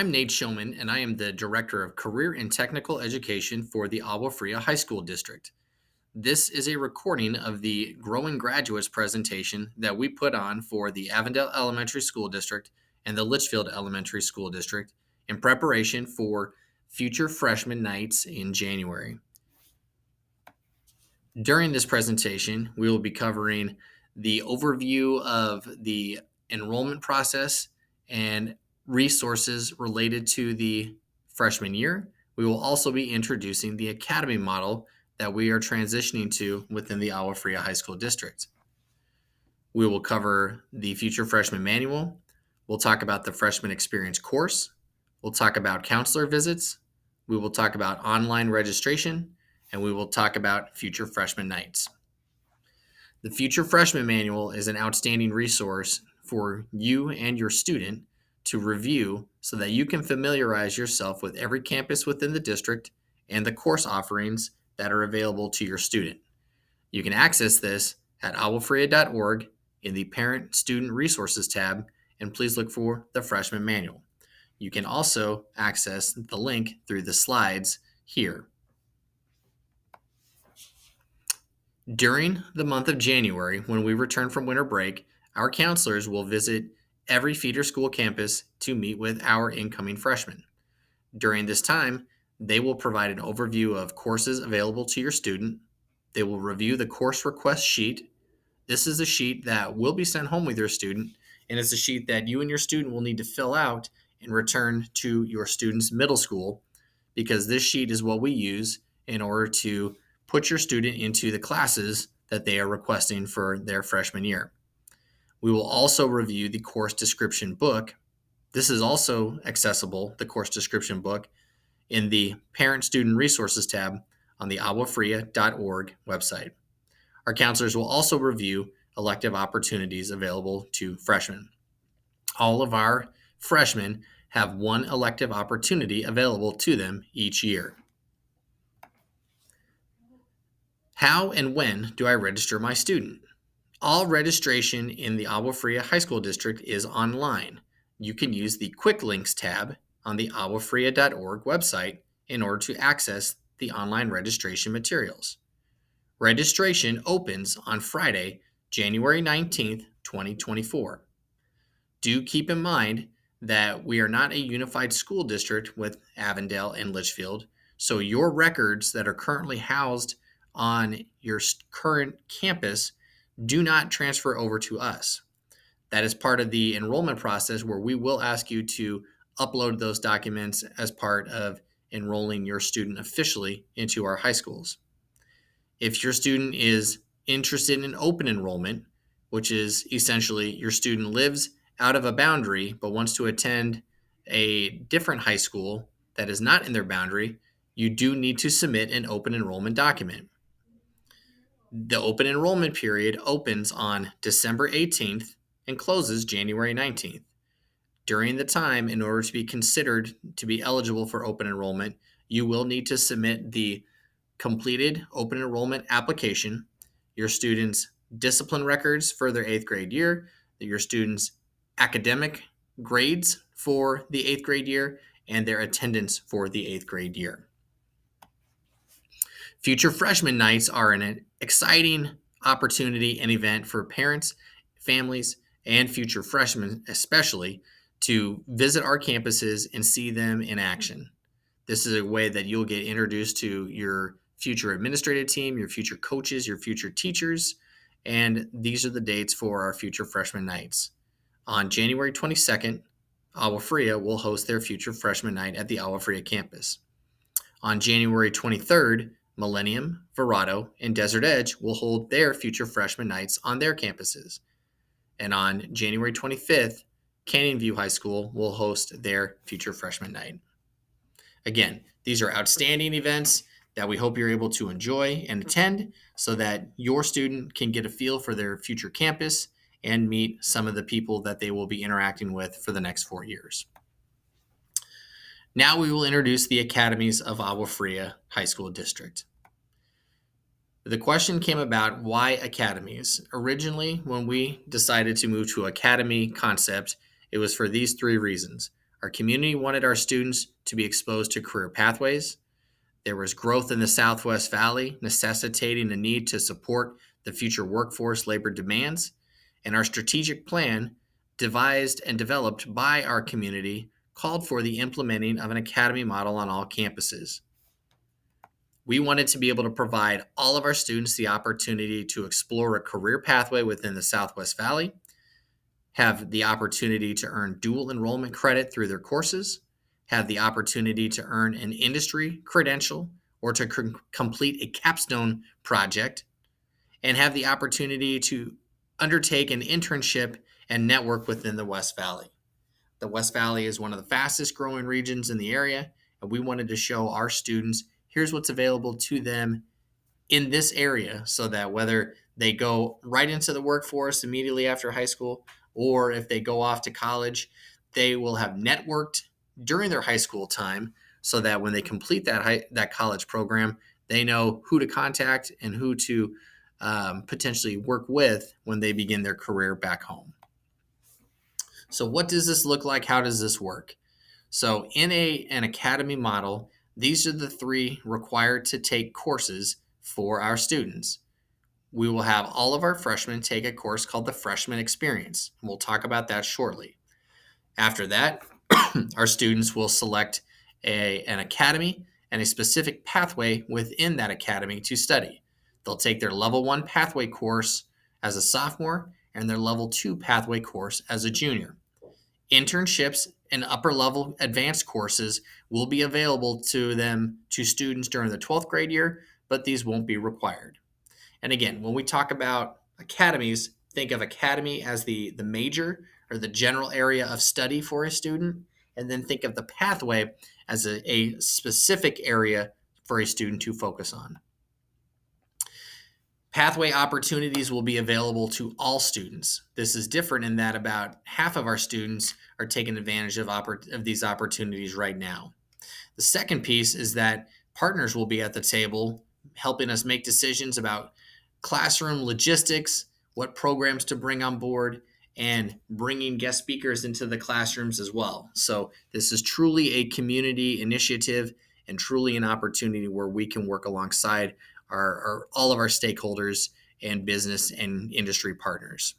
I'm Nate Showman, and I am the Director of Career and Technical Education for the Agua Fria High School District. This is a recording of the Growing Graduates presentation that we put on for the Avondale Elementary School District and the Litchfield Elementary School District in preparation for future freshman nights in January. During this presentation, we will be covering the overview of the enrollment process and resources related to the freshman year. We will also be introducing the academy model that we are transitioning to within the Agua Fria High School District. We will cover the future freshman manual. We'll talk about the freshman experience course. We'll talk about counselor visits. We will talk about online registration, and we will talk about future freshman nights. The Future Freshman Manual is an outstanding resource for you and your student to review so that you can familiarize yourself with every campus within the district and the course offerings that are available to your student. You can access this at aguafria.org in the Parent Student Resources tab, and please look for the Freshman Manual. You can also access the link through the slides here. During the month of January, when we return from winter break, our counselors will visit every feeder school campus to meet with our incoming freshmen. During this time, they will provide an overview of courses available to your student. They will review the course request sheet. This is a sheet that will be sent home with your student, and it's a sheet that you and your student will need to fill out and return to your student's middle school, because this sheet is what we use in order to put your student into the classes that they are requesting for their freshman year. We will also review the course description book. This is also accessible, the course description book, in the Parent Student Resources tab on the aguafria.org website. Our counselors will also review elective opportunities available to freshmen. All of our freshmen have one elective opportunity available to them each year. How and when do I register my student? All registration in the Agua Fria High School District is online. You can use the Quick Links tab on the aguafria.org website in order to access the online registration materials. Registration opens on Friday, January 19th, 2024. Do keep in mind that we are not a unified school district with Avondale and Litchfield, so your records that are currently housed on your current campus do not transfer over to us. That is part of the enrollment process, where we will ask you to upload those documents as part of enrolling your student officially into our high schools. If your student is interested in open enrollment, which is essentially your student lives out of a boundary but wants to attend a different high school that is not in their boundary, you do need to submit an open enrollment document. The open enrollment period opens on December 18th and closes January 19th. During the time, in order to be considered to be eligible for open enrollment, you will need to submit the completed open enrollment application, your students' discipline records for their 8th grade year, your students' academic grades for the 8th grade year, and their attendance for the 8th grade year. Future freshman nights are an exciting opportunity and event for parents, families, and future freshmen especially to visit our campuses and see them in action. This is a way that you'll get introduced to your future administrative team, your future coaches, your future teachers, and these are the dates for our future freshman nights. On January 22nd, Agua Fria will host their future freshman night at the Agua Fria campus. On January 23rd, Millennium, Verrado, and Desert Edge will hold their future freshman nights on their campuses. And on January 25th, Canyon View High School will host their future freshman night. Again, these are outstanding events that we hope you're able to enjoy and attend so that your student can get a feel for their future campus and meet some of the people that they will be interacting with for the next 4 years. Now we will introduce the academies of Agua Fria High School District. The question came about, why academies? Originally, when we decided to move to academy concept, it was for these 3 reasons. Our community wanted our students to be exposed to career pathways. There was growth in the Southwest Valley, necessitating the need to support the future workforce labor demands. And our strategic plan, devised and developed by our community, called for the implementing of an academy model on all campuses. We wanted to be able to provide all of our students the opportunity to explore a career pathway within the Southwest Valley, have the opportunity to earn dual enrollment credit through their courses, have the opportunity to earn an industry credential or to complete a capstone project, and have the opportunity to undertake an internship and network within the West Valley. The West Valley is one of the fastest growing regions in the area, and we wanted to show our students here's what's available to them in this area so that whether they go right into the workforce immediately after high school or if they go off to college, they will have networked during their high school time so that when they complete that college program, they know who to contact and who to potentially work with when they begin their career back home. So what does this look like? How does this work? So in an academy model, these are the three required to take courses for our students. We will have all of our freshmen take a course called the Freshman Experience. We'll talk about that shortly. After that, our students will select an academy and a specific pathway within that academy to study. They'll take their level 1 pathway course as a sophomore and their level 2 pathway course as a junior. Internships and upper level advanced courses will be available to students during the 12th grade year, but these won't be required. And again, when we talk about academies, think of academy as the major or the general area of study for a student, and then think of the pathway as a specific area for a student to focus on. Pathway opportunities will be available to all students. This is different in that about half of our students are taking advantage of these opportunities right now. The second piece is that partners will be at the table helping us make decisions about classroom logistics, what programs to bring on board, and bringing guest speakers into the classrooms as well. So this is truly a community initiative and truly an opportunity where we can work alongside all of our stakeholders and business and industry partners.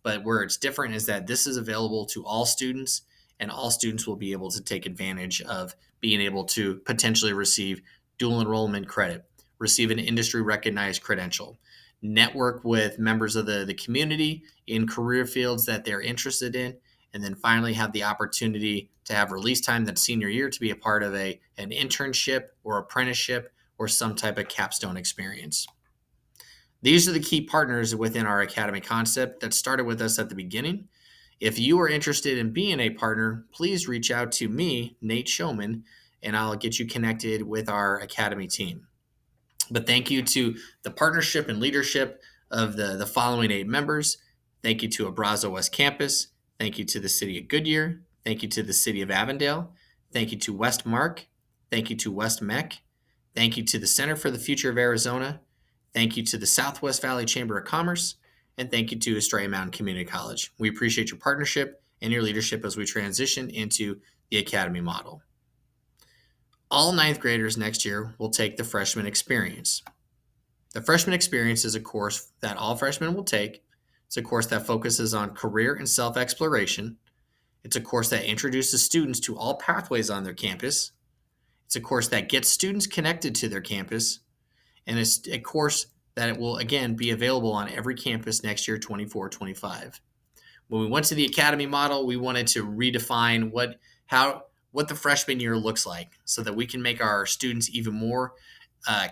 But where it's different is that this is available to all students, and all students will be able to take advantage of being able to potentially receive dual enrollment credit, receive an industry recognized credential, network with members of the community in career fields that they're interested in, and then finally have the opportunity to have release time that senior year to be a part of an internship or apprenticeship or some type of capstone experience. These are the key partners within our academy concept that started with us at the beginning. If you are interested in being a partner, please reach out to me, Nate Showman, and I'll get you connected with our academy team. But thank you to the partnership and leadership of the following 8 members. Thank you to Abrazo West Campus. Thank you to the City of Goodyear. Thank you to the City of Avondale. Thank you to West Mark. Thank you to West Mech. Thank you to the Center for the Future of Arizona. Thank you to the Southwest Valley Chamber of Commerce. And thank you to Estrella Mountain Community College. We appreciate your partnership and your leadership as we transition into the academy model. All 9th graders next year will take the Freshman Experience. The Freshman Experience is a course that all freshmen will take. It's a course that focuses on career and self-exploration. It's a course that introduces students to all pathways on their campus. It's a course that gets students connected to their campus. And it's a course that will, again, be available on every campus next year, 24-25. When we went to the academy model, we wanted to redefine what the freshman year looks like so that we can make our students even more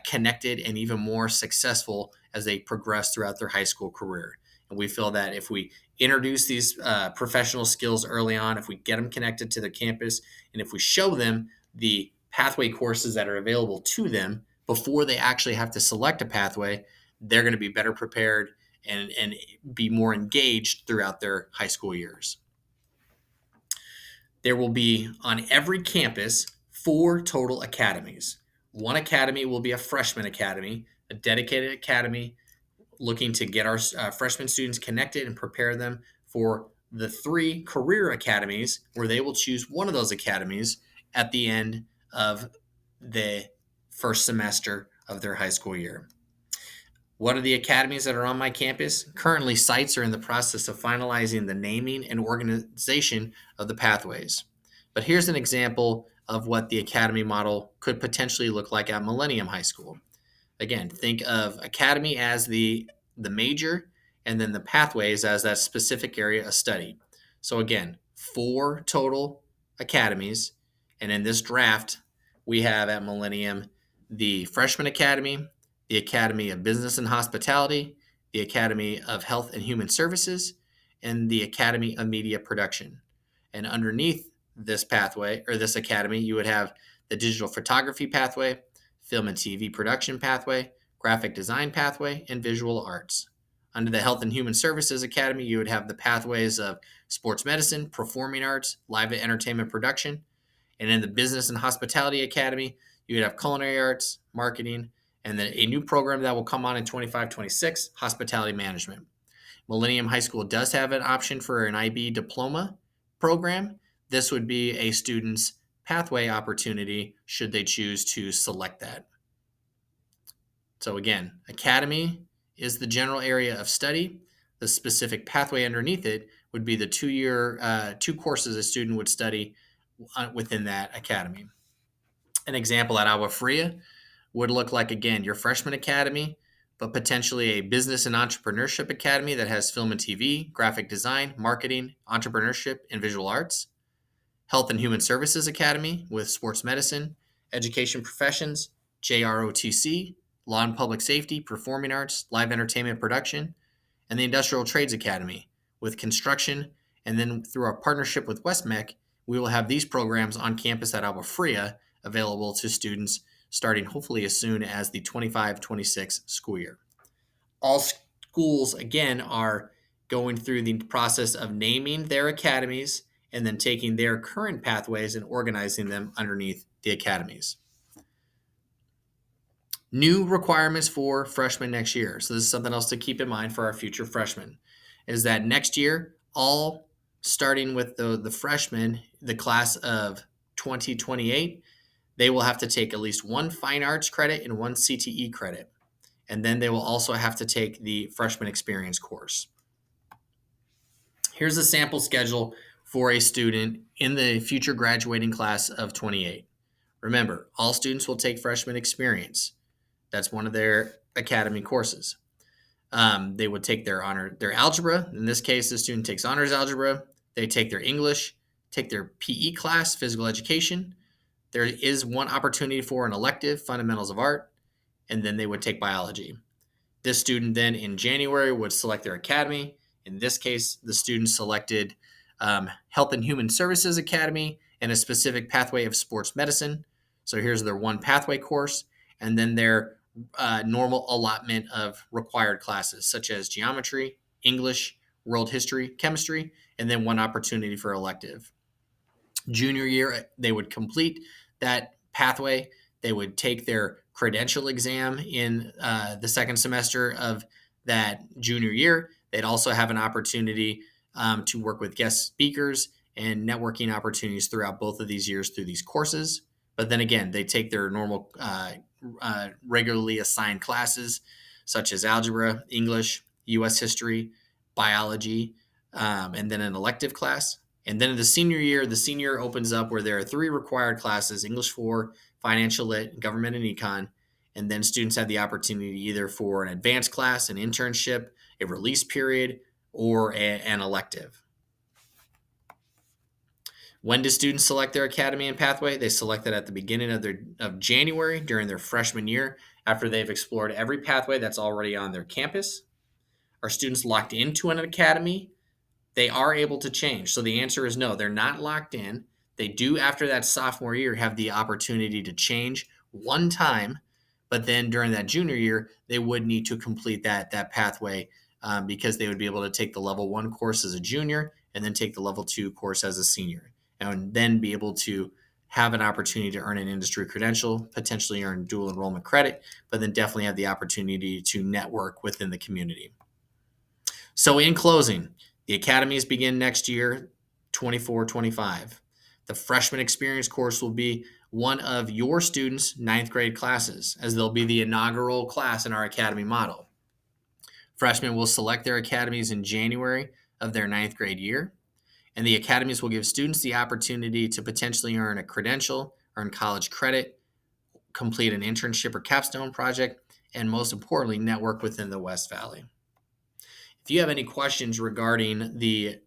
connected and even more successful as they progress throughout their high school career. And we feel that if we introduce these professional skills early on, if we get them connected to their campus, and if we show them the pathway courses that are available to them before they actually have to select a pathway, they're going to be better prepared and be more engaged throughout their high school years. There will be on every campus 4 total academies. One academy will be a freshman academy, a dedicated academy looking to get our freshman students connected and prepare them for the 3 career academies, where they will choose one of those academies at the end of the first semester of their high school year. What are the academies that are on my campus? Currently, sites are in the process of finalizing the naming and organization of the pathways. But here's an example of what the academy model could potentially look like at Millennium High School. Again, think of academy as the major, and then the pathways as that specific area of study. So again, 4 total academies, and in this draft, we have at Millennium the Freshman Academy, the Academy of Business and Hospitality, the Academy of Health and Human Services, and the Academy of Media Production. And underneath this pathway or this academy, you would have the digital photography pathway, film and TV production pathway, graphic design pathway, and visual arts. Under the Health and Human Services Academy, you would have the pathways of sports medicine, performing arts, live entertainment production. And in the Business and Hospitality Academy, you would have culinary arts, marketing, and then a new program that will come on in 25-26, hospitality management. Millennium High School does have an option for an IB diploma program. This would be a student's pathway opportunity should they choose to select that. So again, academy is the general area of study. The specific pathway underneath it would be the 2-year, 2 courses a student would study within that academy. An example at Agua Fria would look like, again, your freshman academy, but potentially a business and entrepreneurship academy that has film and TV, graphic design, marketing, entrepreneurship, and visual arts. Health and Human Services Academy with sports medicine, education professions, JROTC, law and public safety, performing arts, live entertainment production, and the Industrial Trades Academy with construction. And then through our partnership with WestMech, we will have these programs on campus at Agua Fria available to students starting hopefully as soon as the 25-26 school year. All schools, again, are going through the process of naming their academies and then taking their current pathways and organizing them underneath the academies. New requirements for freshmen next year. So this is something else to keep in mind for our future freshmen, is that next year, all starting with the freshmen, the class of 2028, they will have to take at least 1 fine arts credit and 1 CTE credit. And then they will also have to take the freshman experience course. Here's a sample schedule for a student in the future graduating class of 28. Remember, all students will take freshman experience. That's one of their academy courses. They would take their algebra. In this case, the student takes honors algebra. They take their English, take their PE class, physical education. There is one opportunity for an elective, fundamentals of art, and then they would take biology. This student then in January would select their academy. In this case, the student selected Health and Human Services Academy and a specific pathway of sports medicine. So here's their 1 pathway course, and then their normal allotment of required classes, such as geometry, English, world history, chemistry, and then 1 opportunity for elective. Junior year, they would complete that pathway. They would take their credential exam in the second semester of that junior year. They'd also have an opportunity to work with guest speakers and networking opportunities throughout both of these years through these courses. But then again, they take their normal regularly assigned classes such as algebra, English, U.S. history, biology, and then an elective class. And then in the senior year opens up where there are 3 required classes: English 4, Financial Lit, Government and Econ. And then students have the opportunity either for an advanced class, an internship, a release period, or an elective. When do students select their academy and pathway? They select it at the beginning of January during their freshman year, after they've explored every pathway that's already on their campus. Are students locked into an academy? They are able to change. So the answer is no, they're not locked in. They do, after that sophomore year, have the opportunity to change 1 time, but then during that junior year, they would need to complete that pathway because they would be able to take the level 1 course as a junior and then take the level 2 course as a senior, and then be able to have an opportunity to earn an industry credential, potentially earn dual enrollment credit, but then definitely have the opportunity to network within the community. So in closing, The academies begin next year, 24-25. The freshman experience course will be one of your students' ninth grade classes, as they'll be the inaugural class in our academy model. Freshmen will select their academies in January of their ninth grade year, and the academies will give students the opportunity to potentially earn a credential, earn college credit, complete an internship or capstone project, and most importantly, network within the West Valley. If you have any questions regarding the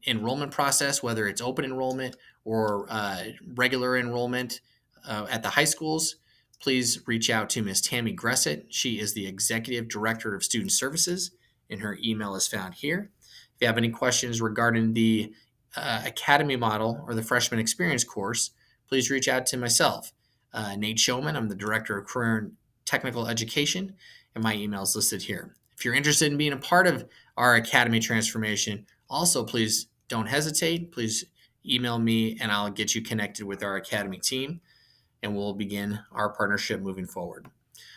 enrollment process, whether it's open enrollment or regular enrollment at the high schools, please reach out to Ms. Tammy Gressett. She is the Executive Director of Student Services, and her email is found here. If you have any questions regarding the Academy model or the Freshman Experience course, please reach out to myself, Nate Showman. I'm the Director of Career and Technical Education, and my email is listed here. If you're interested in being a part of our Academy transformation, also please don't hesitate. Please email me and I'll get you connected with our Academy team, and we'll begin our partnership moving forward.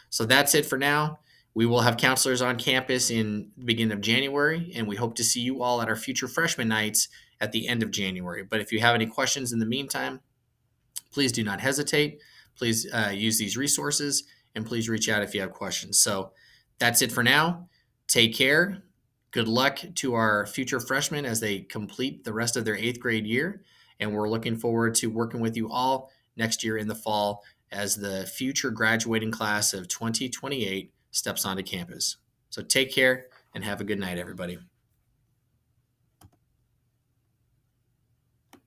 So that's it for now. We will have counselors on campus in the beginning of January, and we hope to see you all at our future freshman nights at the end of January. But if you have any questions in the meantime, please do not hesitate. Please use these resources, and please reach out if you have questions. So that's it for now. Take care. Good luck to our future freshmen as they complete the rest of their eighth grade year. And we're looking forward to working with you all next year in the fall as the future graduating class of 2028 steps onto campus. So take care and have a good night, everybody.